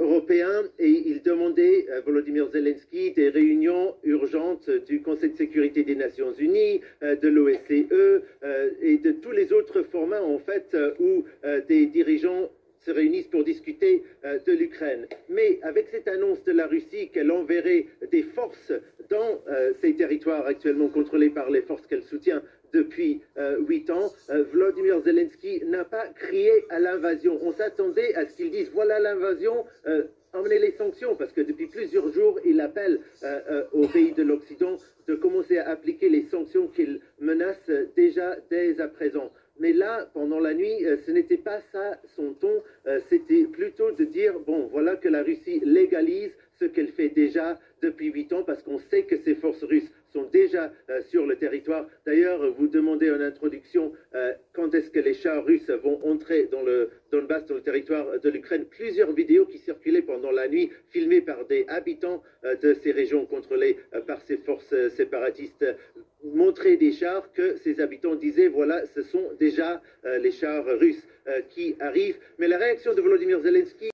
européens et il demandait à Volodymyr Zelensky des réunions urgentes du Conseil de sécurité des Nations Unies, de l'OSCE et de tous les autres formats en fait où des dirigeants se réunissent pour discuter de l'Ukraine. Mais avec cette annonce de la Russie qu'elle enverrait des forces dans ces territoires actuellement contrôlés par les forces qu'elle soutient depuis 8 ans, Volodymyr Zelensky n'a pas crié à l'invasion. On s'attendait à ce qu'il dise voilà l'invasion, emmenez les sanctions, parce que depuis plusieurs jours, il appelle aux pays de l'Occident de commencer à appliquer les sanctions qu'il menace déjà dès à présent. Mais là, pendant la nuit, ce n'était pas ça son ton, c'était plutôt de dire, bon, voilà que la Russie légalise ce qu'elle fait déjà depuis 8 ans, parce qu'on sait que ces forces russes sont déjà sur le territoire. D'ailleurs, vous demandez en introduction quand est-ce que les chars russes vont entrer dans le Donbass, dans le territoire de l'Ukraine. Plusieurs vidéos qui circulaient pendant la nuit, filmées par des habitants de ces régions contrôlées par ces forces séparatistes, montraient des chars que ces habitants disaient, voilà, ce sont déjà les chars russes qui arrivent. Mais la réaction de Volodymyr Zelensky